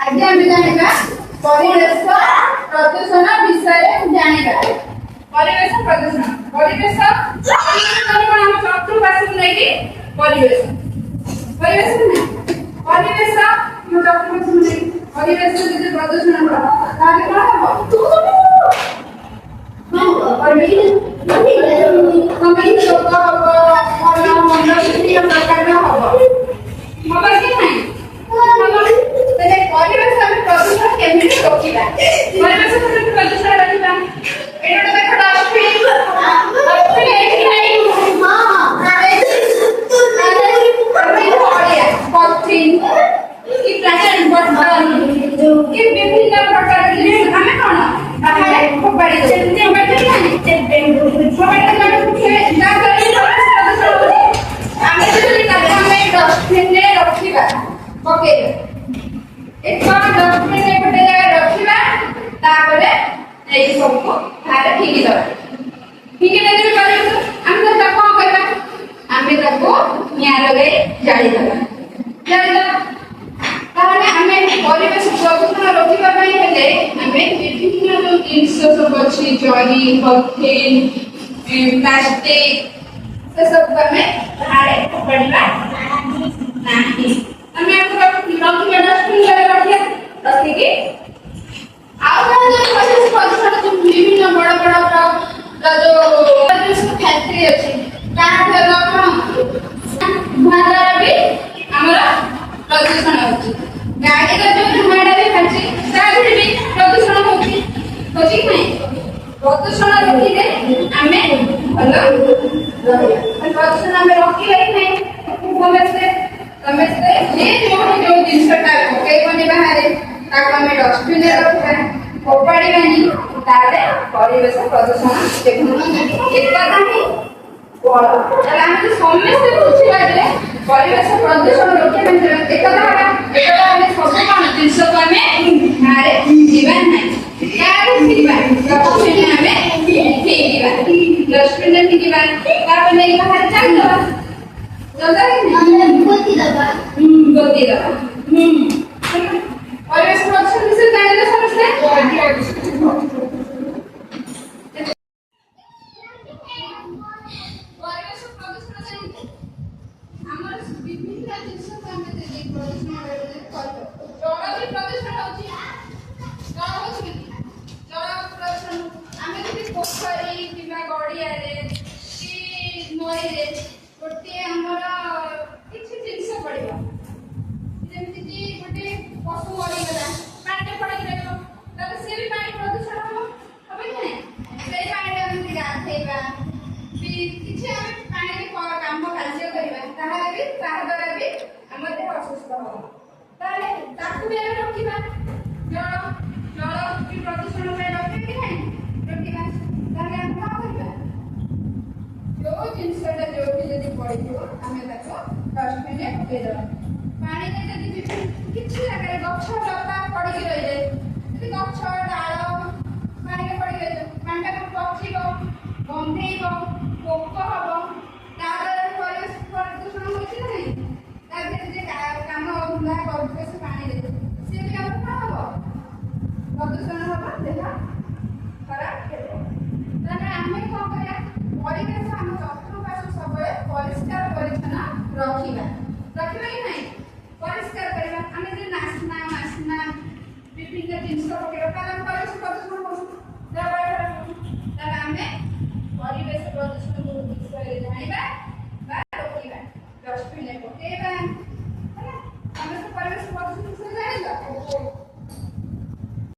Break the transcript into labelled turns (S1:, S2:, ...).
S1: आज आम जाना परिवेश प्रदूषण विषय जाना परिवेश प्रदूषण परिवेश चतुर्पार्श्व नहीं परिवेश परिवेश परिवेश चतुर्पार्श्व नहीं परिवेश प्रदूषण प्लास्टिक से सब हमें बाहर पड़ना नहीं हमें आपको रखिए डस्टबिन में रखिए रखी के आउ जो प्रदूषण जो विभिन्न बड़ बड़ जो फैक्ट्री अछि ताहा धुआं भी हमरा प्रदूषण होछि गाड़ी का जो धुआंटा भी खाछि ताहा भी प्रदूषण होछि होछि नहीं प्रदूषण रोकिले आमे भलो प्रदूषण आमे रोकिले नहीं समस्ते जे जो जिनसटा पके बने बाहर ताको आमे डस्टबिन रे रखबा फोपाड़ी बानी तारे परिवेश प्रदूषण देखु एकता नहीं बोला ताले आमे समस्ते पूछिबा जे परिवेश प्रदूषण रोके एकता आमे सब कोन जिनस को आमे मारे जीवन नहीं यार फिरबा डस्टबिन आमे फिरबा डस्टबिन में फिरबा तापर नहीं बाहर चल दबा जल्दी नहीं गोती दबा परिवेश प्रदूषण विषय जाने समझते परिवेश प्रदूषण जाने हमर विभिन्न जिनिस हमें देखि प्रदूषण जल भी प्रदूषण होची जल होची जल प्रदूषण हमें देखि पोखरी किबा गड़िया रे कि नई रे गोटे हमर किछि जिनिस पड़िबा जेमति कि गोटे पशु मरि गला पानी पड़ि गेलो तब से भी पानी प्रदूषण होबे नै से पानी हम गाधेबा कि किछि हम पानी रे काम କାର୍ଯ୍ୟ କରିବା ତାହାରେ ବି ତାହା ଦ୍ୱାରା ବି ଆମ ଦେହ ଅସୁସ୍ଥ ହେବ ତାହେଲେ ତାକୁ ବି ଆମେ ରୋକିବା ଜଳ ଜଳ କି ପ୍ରଦୂଷଣ ପାଇଁ ରୋକିବା କି ନାହିଁ ରୋକିବା ତାହେଲେ ଆମେ କ'ଣ କରିବା ଯୋଉ ଜିନିଷଟା ଯୋଉଠି ଯଦି ପଡ଼ିଥିବ ଆମେ ତାକୁ ଡଷ୍ଟବିନରେ ପକେଇଦେବା ପାଣିରେ ଯଦି କିଛି ଜାଗାରେ ଗଛ ଲତା ପଡ଼ିକି ରହିଯାଏ ଯଦି ଗଛ ଡାଳ ପାଣିରେ ପଡ଼ିକି ରହିଯାଏ ପାଣିଟା ପଚିବ ଗନ୍ଧେଇବ ପୋକ ହେବ ତାଦ୍ୱାରା ପରିବେଶ ପ୍ରଦୂଷଣ ହେଉଛି ନା ନାହିଁ ତା ଭିତରେ ଯେ କାମ ଧନ୍ଦା କରୁଥିବେ ସେ ପାଣିରେ ସେ ବି ଆମର କ'ଣ ହେବ ପ୍ରଦୂଷଣ ହେବ ଦେହ ଖରାପ ହେବ ତାହେଲେ ଆମେ କ'ଣ କରିବା ପରିବେଶ ଆମ ଚତୁଃପାର୍ଶ୍ୱ ସବୁବେଳେ ପରିଷ୍କାର ପରିଚ୍ଛନ୍ନ ରଖିବା ରଖିବା କି ନାହିଁ ପରିଷ୍କାର କରିବା ଆମେ ଯେ ନାସ୍ନା ମାସ୍ନା ବିଭିନ୍ନ ଜିନିଷ ପକେଇବା ତାହେଲେ ଆମେ ପରିବେଶ ପ୍ରଦୂଷଣ କରୁଛୁ ତାହେଲେ ଆମେ ପରିବେଶ ପ୍ରଦୂଷଣ ବିଷୟରେ ଜାଣିବା ବା ରୋକିବା ଡଷ୍ଟବିନରେ ପକେଇବା